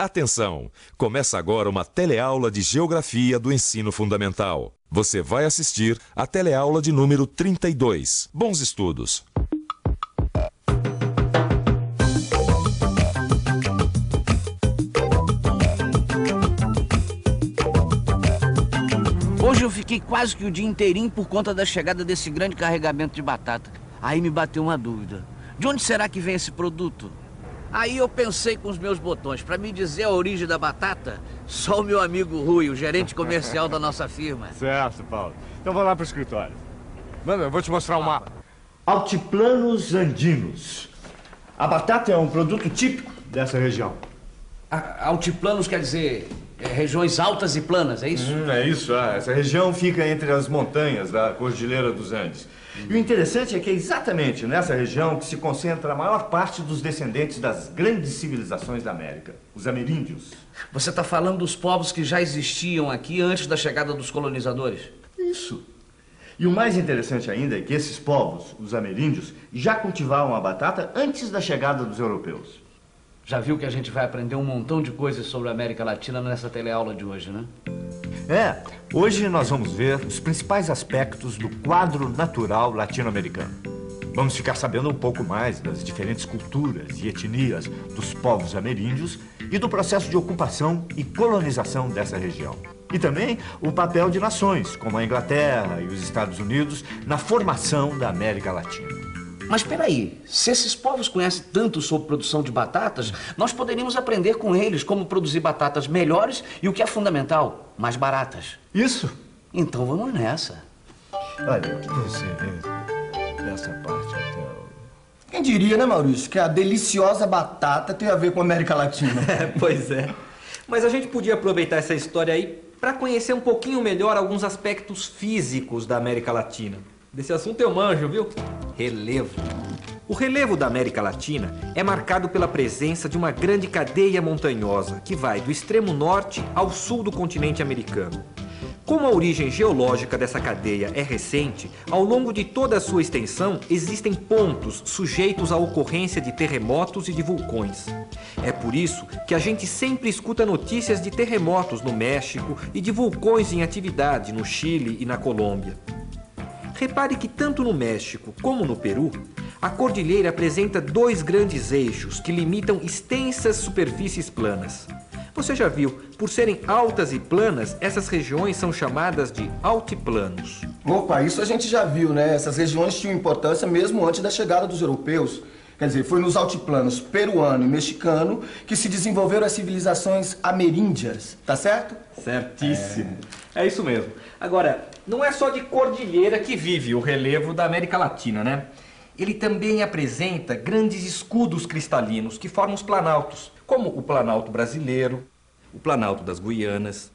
Atenção! Começa agora uma teleaula de Geografia do Ensino Fundamental. Você vai assistir a teleaula de número 32. Bons estudos! Hoje eu fiquei quase que o dia inteirinho por conta da chegada desse grande carregamento de batata. Aí me bateu uma dúvida. De onde será que vem esse produto? Aí eu pensei com os meus botões. Para me dizer a origem da batata, só o meu amigo Rui, o gerente comercial da nossa firma. Certo, Paulo. Então vou lá pro escritório. Mano, eu vou te mostrar um mapa. Altiplanos andinos. A batata é um produto típico dessa região. Altiplanos quer dizer regiões altas e planas, é isso? É isso. Essa região fica entre as montanhas da Cordilheira dos Andes. E o interessante é que é exatamente nessa região que se concentra a maior parte dos descendentes das grandes civilizações da América, os ameríndios. Você está falando dos povos que já existiam aqui antes da chegada dos colonizadores? Isso. E o mais interessante ainda é que esses povos, os ameríndios, já cultivavam a batata antes da chegada dos europeus. Já viu que a gente vai aprender um montão de coisas sobre a América Latina nessa teleaula de hoje, né? Hoje nós vamos ver os principais aspectos do quadro natural latino-americano. Vamos ficar sabendo um pouco mais das diferentes culturas e etnias dos povos ameríndios e do processo de ocupação e colonização dessa região. E também o papel de nações, como a Inglaterra e os Estados Unidos, na formação da América Latina. Mas peraí, se esses povos conhecem tanto sobre produção de batatas, nós poderíamos aprender com eles como produzir batatas melhores e, o que é fundamental, mais baratas. Isso. Então vamos nessa. Olha, o que você vê dessa parte, então? Quem diria, né, Maurício, que a deliciosa batata tem a ver com a América Latina? Pois é. Mas a gente podia aproveitar essa história aí para conhecer um pouquinho melhor alguns aspectos físicos da América Latina. Desse assunto eu manjo, viu? Relevo. O relevo da América Latina é marcado pela presença de uma grande cadeia montanhosa que vai do extremo norte ao sul do continente americano. Como a origem geológica dessa cadeia é recente, ao longo de toda a sua extensão existem pontos sujeitos à ocorrência de terremotos e de vulcões. É por isso que a gente sempre escuta notícias de terremotos no México e de vulcões em atividade no Chile e na Colômbia. Repare que tanto no México como no Peru, a cordilheira apresenta dois grandes eixos que limitam extensas superfícies planas. Você já viu, por serem altas e planas, essas regiões são chamadas de altiplanos. Opa, isso a gente já viu, né? Essas regiões tinham importância mesmo antes da chegada dos europeus. Quer dizer, foi nos altiplanos peruano e mexicano que se desenvolveram as civilizações ameríndias, tá certo? Certíssimo. É isso mesmo. Agora, não é só de cordilheira que vive o relevo da América Latina, né? Ele também apresenta grandes escudos cristalinos que formam os planaltos, como o Planalto Brasileiro, o Planalto das Guianas.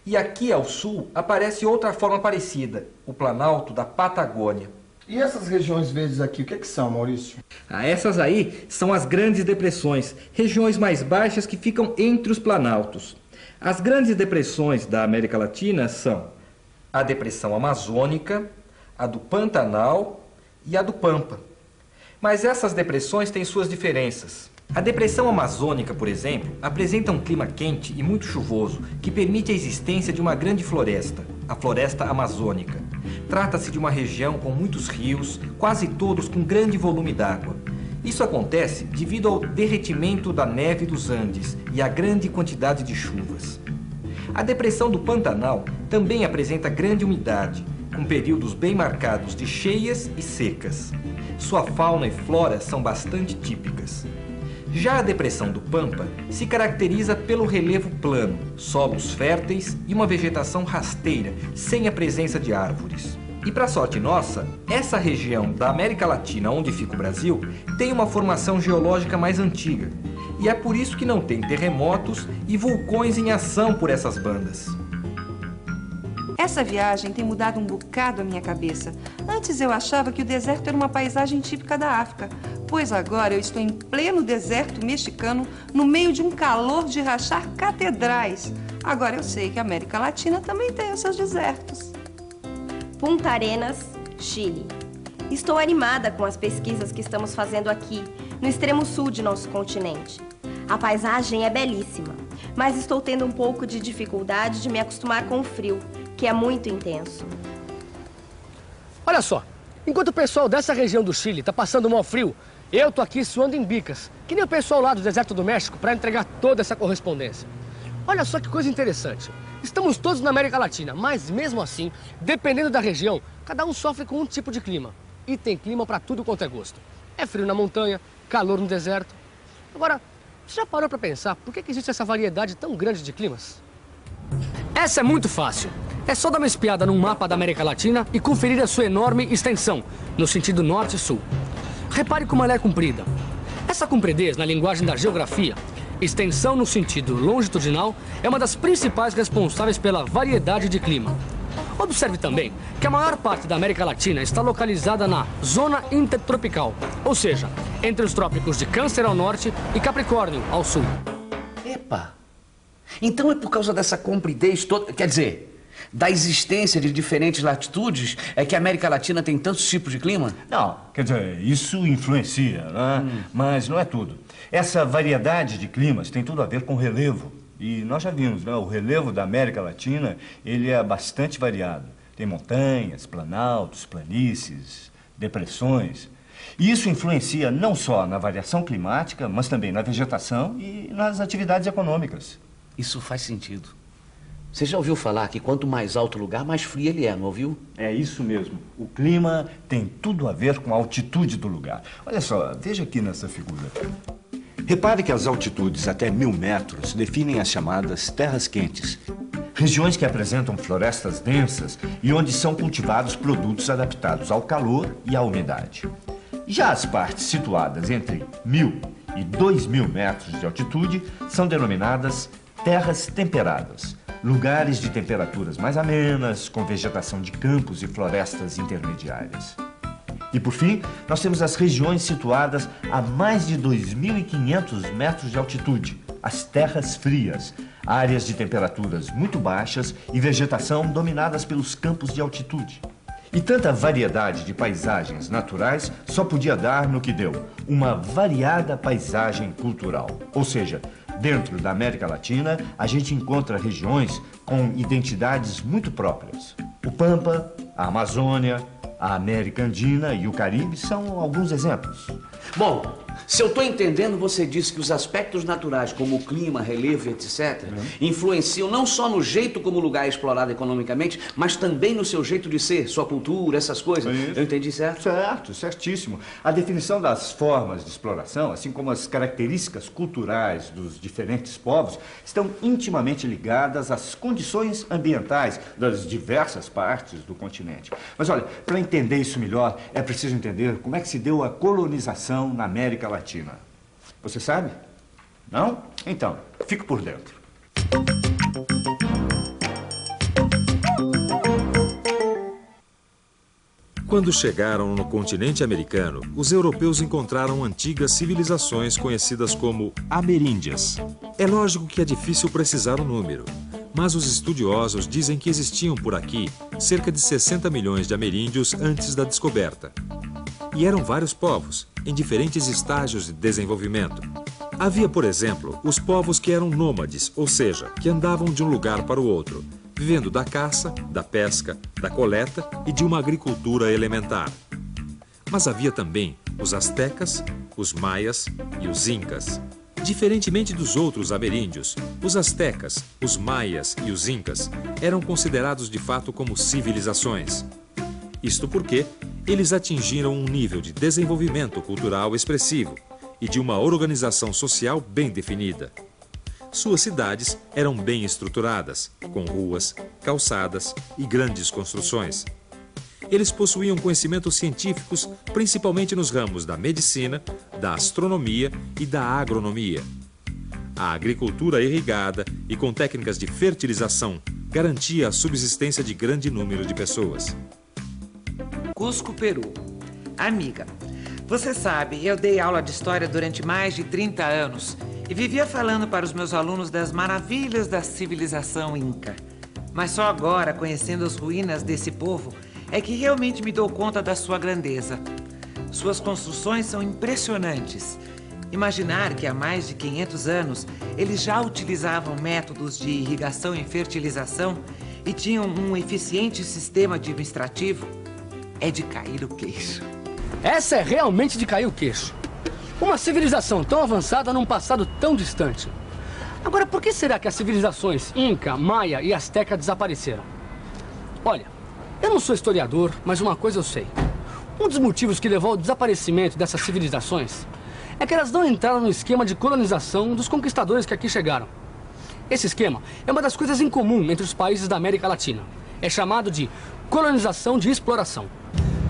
E aqui ao sul aparece outra forma parecida, o Planalto da Patagônia. E essas regiões verdes aqui, o que são, Maurício? Essas aí são as grandes depressões, regiões mais baixas que ficam entre os planaltos. As grandes depressões da América Latina são a Depressão Amazônica, a do Pantanal e a do Pampa. Mas essas depressões têm suas diferenças. A Depressão Amazônica, por exemplo, apresenta um clima quente e muito chuvoso que permite a existência de uma grande floresta, a Floresta Amazônica. Trata-se de uma região com muitos rios, quase todos com grande volume d'água. Isso acontece devido ao derretimento da neve dos Andes e à grande quantidade de chuvas. A Depressão do Pantanal também apresenta grande umidade, com períodos bem marcados de cheias e secas. Sua fauna e flora são bastante típicas. Já a Depressão do Pampa se caracteriza pelo relevo plano, solos férteis e uma vegetação rasteira, sem a presença de árvores. E para sorte nossa, essa região da América Latina onde fica o Brasil tem uma formação geológica mais antiga. E é por isso que não tem terremotos e vulcões em ação por essas bandas. Essa viagem tem mudado um bocado a minha cabeça. Antes eu achava que o deserto era uma paisagem típica da África, pois agora eu estou em pleno deserto mexicano, no meio de um calor de rachar catedrais. Agora eu sei que a América Latina também tem os seus desertos. Punta Arenas, Chile. Estou animada com as pesquisas que estamos fazendo aqui, no extremo sul de nosso continente. A paisagem é belíssima, mas estou tendo um pouco de dificuldade de me acostumar com o frio, que é muito intenso. Olha só, enquanto o pessoal dessa região do Chile está passando mal frio, eu tô aqui suando em bicas, que nem o pessoal lá do deserto do México, para entregar toda essa correspondência. Olha só que coisa interessante. Estamos todos na América Latina, mas mesmo assim, dependendo da região, cada um sofre com um tipo de clima. E tem clima para tudo quanto é gosto. É frio na montanha, calor no deserto. Agora, você já parou para pensar por que existe essa variedade tão grande de climas? Essa é muito fácil. É só dar uma espiada num mapa da América Latina e conferir a sua enorme extensão, no sentido norte e sul. Repare como ela é comprida. Essa compridez, na linguagem da geografia, extensão no sentido longitudinal, é uma das principais responsáveis pela variedade de clima. Observe também que a maior parte da América Latina está localizada na zona intertropical, ou seja, entre os trópicos de Câncer ao norte e Capricórnio ao sul. Epa! Então é por causa dessa compridez toda, quer dizer, da existência de diferentes latitudes, é que a América Latina tem tantos tipos de clima? Não, quer dizer, isso influencia, né? Mas não é tudo. Essa variedade de climas tem tudo a ver com relevo. E nós já vimos, né? O relevo da América Latina, ele é bastante variado. Tem montanhas, planaltos, planícies, depressões. E isso influencia não só na variação climática, mas também na vegetação e nas atividades econômicas. Isso faz sentido. Você já ouviu falar que quanto mais alto o lugar, mais frio ele é, não ouviu? É isso mesmo. O clima tem tudo a ver com a altitude do lugar. Olha só, veja aqui nessa figura. Repare que as altitudes até 1000 metros definem as chamadas terras quentes. Regiões que apresentam florestas densas e onde são cultivados produtos adaptados ao calor e à umidade. Já as partes situadas entre 1000 e 2000 metros de altitude são denominadas terras temperadas. Lugares de temperaturas mais amenas, com vegetação de campos e florestas intermediárias. E, por fim, nós temos as regiões situadas a mais de 2.500 metros de altitude, as terras frias, áreas de temperaturas muito baixas e vegetação dominadas pelos campos de altitude. E tanta variedade de paisagens naturais só podia dar no que deu, uma variada paisagem cultural. Ou seja, dentro da América Latina, a gente encontra regiões com identidades muito próprias. O Pampa, a Amazônia, a América Andina e o Caribe são alguns exemplos. Bom, se eu estou entendendo, você disse que os aspectos naturais, como o clima, relevo, etc., influenciam não só no jeito como o lugar é explorado economicamente, mas também no seu jeito de ser, sua cultura, essas coisas. Isso. Eu entendi certo? Certo, certíssimo. A definição das formas de exploração, assim como as características culturais dos diferentes povos, estão intimamente ligadas às condições ambientais das diversas partes do continente. Mas olha, para entender isso melhor, é preciso entender como é que se deu a colonização na América Latina. Você sabe? Não? Então, fique por dentro. Quando chegaram no continente americano, os europeus encontraram antigas civilizações conhecidas como ameríndias. É lógico que é difícil precisar o número, mas os estudiosos dizem que existiam por aqui cerca de 60 milhões de ameríndios antes da descoberta. E eram vários povos, em diferentes estágios de desenvolvimento. Havia, por exemplo, os povos que eram nômades, ou seja, que andavam de um lugar para o outro, vivendo da caça, da pesca, da coleta e de uma agricultura elementar. Mas havia também os astecas, os maias e os incas. Diferentemente dos outros ameríndios, os astecas, os maias e os incas eram considerados de fato como civilizações. Isto porque eles atingiram um nível de desenvolvimento cultural expressivo e de uma organização social bem definida. Suas cidades eram bem estruturadas, com ruas, calçadas e grandes construções. Eles possuíam conhecimentos científicos, principalmente nos ramos da medicina, da astronomia e da agronomia. A agricultura irrigada e com técnicas de fertilização garantia a subsistência de grande número de pessoas. Cusco, Peru. Amiga, você sabe, eu dei aula de história durante mais de 30 anos e vivia falando para os meus alunos das maravilhas da civilização inca. Mas só agora, conhecendo as ruínas desse povo, é que realmente me dou conta da sua grandeza. Suas construções são impressionantes Imaginar que há mais de 500 anos eles já utilizavam métodos de irrigação e fertilização e tinham um eficiente sistema administrativo é de cair o queixo. Essa é realmente de cair o queixo. Uma civilização tão avançada num passado tão distante. Agora, por que será que as civilizações Inca, Maia e Azteca desapareceram? Olha, eu não sou historiador, mas uma coisa eu sei. Um dos motivos que levou ao desaparecimento dessas civilizações é que elas não entraram no esquema de colonização dos conquistadores que aqui chegaram. Esse esquema é uma das coisas em comum entre os países da América Latina. É chamado de colonização de exploração.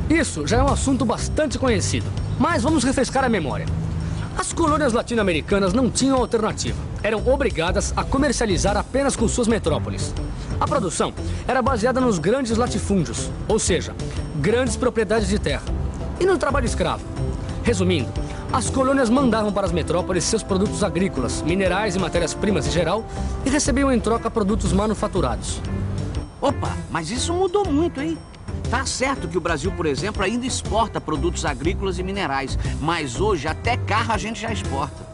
Isso já é um assunto bastante conhecido, mas vamos refrescar a memória. As colônias latino-americanas não tinham alternativa. Eram obrigadas a comercializar apenas com suas metrópoles. A produção era baseada nos grandes latifúndios, ou seja, grandes propriedades de terra, e no trabalho escravo. Resumindo, as colônias mandavam para as metrópoles seus produtos agrícolas, minerais e matérias-primas em geral, e recebiam em troca produtos manufaturados. Opa, mas isso mudou muito, hein? Tá certo que o Brasil, por exemplo, ainda exporta produtos agrícolas e minerais, mas hoje até carro a gente já exporta.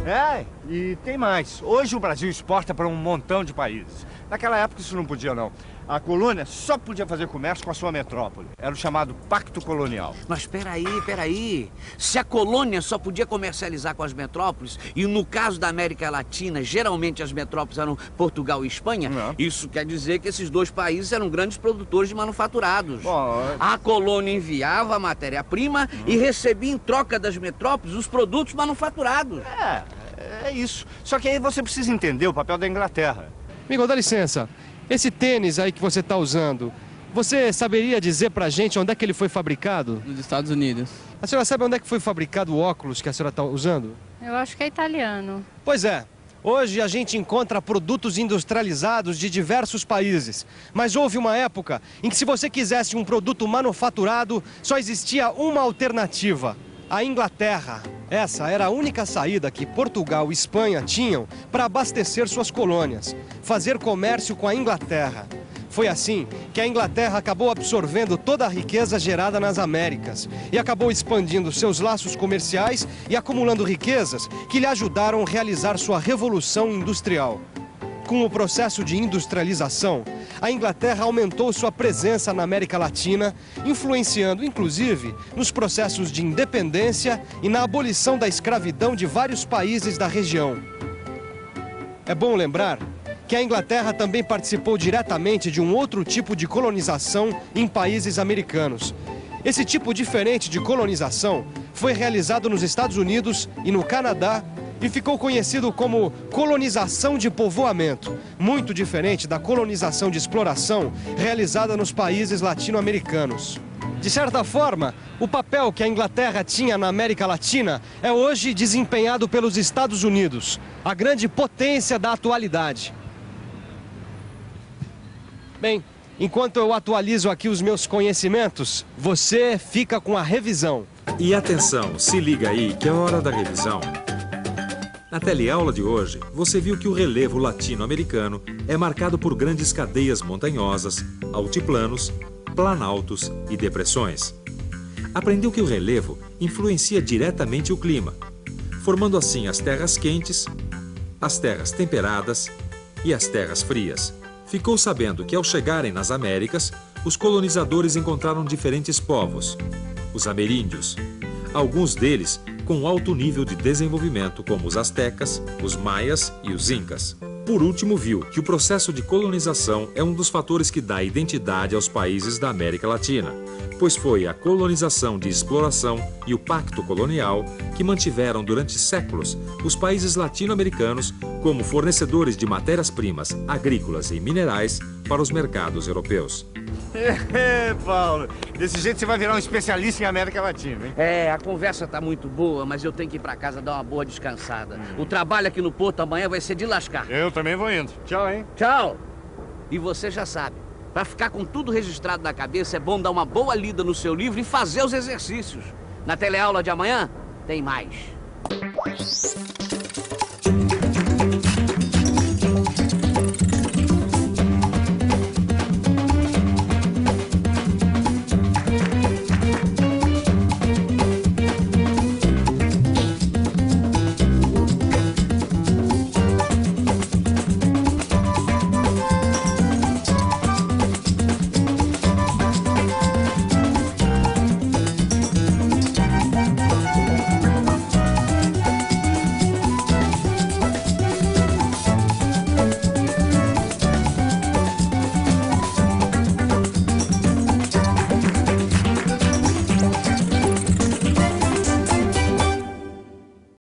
É, e tem mais. Hoje o Brasil exporta para um montão de países. Naquela época isso não podia, não. A colônia só podia fazer comércio com a sua metrópole. Era o chamado Pacto Colonial. Mas peraí. Se a colônia só podia comercializar com as metrópoles, e no caso da América Latina, geralmente as metrópoles eram Portugal e Espanha, isso quer dizer que esses dois países eram grandes produtores de manufaturados. A colônia enviava a matéria-prima e recebia em troca das metrópoles os produtos manufaturados. É isso. Só que aí você precisa entender o papel da Inglaterra. Amigo, dá licença. Esse tênis aí que você está usando, você saberia dizer pra gente onde é que ele foi fabricado? Nos Estados Unidos. A senhora sabe onde é que foi fabricado o óculos que a senhora está usando? Eu acho que é italiano. Pois é. Hoje a gente encontra produtos industrializados de diversos países. Mas houve uma época em que se você quisesse um produto manufaturado, só existia uma alternativa: a Inglaterra. Essa era a única saída que Portugal e Espanha tinham para abastecer suas colônias, fazer comércio com a Inglaterra. Foi assim que a Inglaterra acabou absorvendo toda a riqueza gerada nas Américas e acabou expandindo seus laços comerciais e acumulando riquezas que lhe ajudaram a realizar sua revolução industrial. Com o processo de industrialização, a Inglaterra aumentou sua presença na América Latina, influenciando, inclusive, nos processos de independência e na abolição da escravidão de vários países da região. É bom lembrar que a Inglaterra também participou diretamente de um outro tipo de colonização em países americanos. Esse tipo diferente de colonização foi realizado nos Estados Unidos e no Canadá, e ficou conhecido como colonização de povoamento, muito diferente da colonização de exploração realizada nos países latino-americanos. De certa forma, o papel que a Inglaterra tinha na América Latina é hoje desempenhado pelos Estados Unidos, a grande potência da atualidade. Bem, enquanto eu atualizo aqui os meus conhecimentos, você fica com a revisão. E atenção, se liga aí que é hora da revisão. Na teleaula de hoje, você viu que o relevo latino-americano é marcado por grandes cadeias montanhosas, altiplanos, planaltos e depressões. Aprendeu que o relevo influencia diretamente o clima, formando assim as terras quentes, as terras temperadas e as terras frias. Ficou sabendo que ao chegarem nas Américas, os colonizadores encontraram diferentes povos, os ameríndios. Alguns deles com alto nível de desenvolvimento, como os astecas, os maias e os incas. Por último, viu que o processo de colonização é um dos fatores que dá identidade aos países da América Latina, pois foi a colonização de exploração e o pacto colonial que mantiveram durante séculos os países latino-americanos como fornecedores de matérias-primas agrícolas e minerais para os mercados europeus. Paulo, desse jeito você vai virar um especialista em América Latina, hein? É, a conversa tá muito boa, mas eu tenho que ir pra casa dar uma boa descansada. O trabalho aqui no Porto amanhã vai ser de lascar. Eu também vou indo. Tchau, hein? Tchau! E você já sabe, pra ficar com tudo registrado na cabeça, é bom dar uma boa lida no seu livro e fazer os exercícios. Na teleaula de amanhã, tem mais.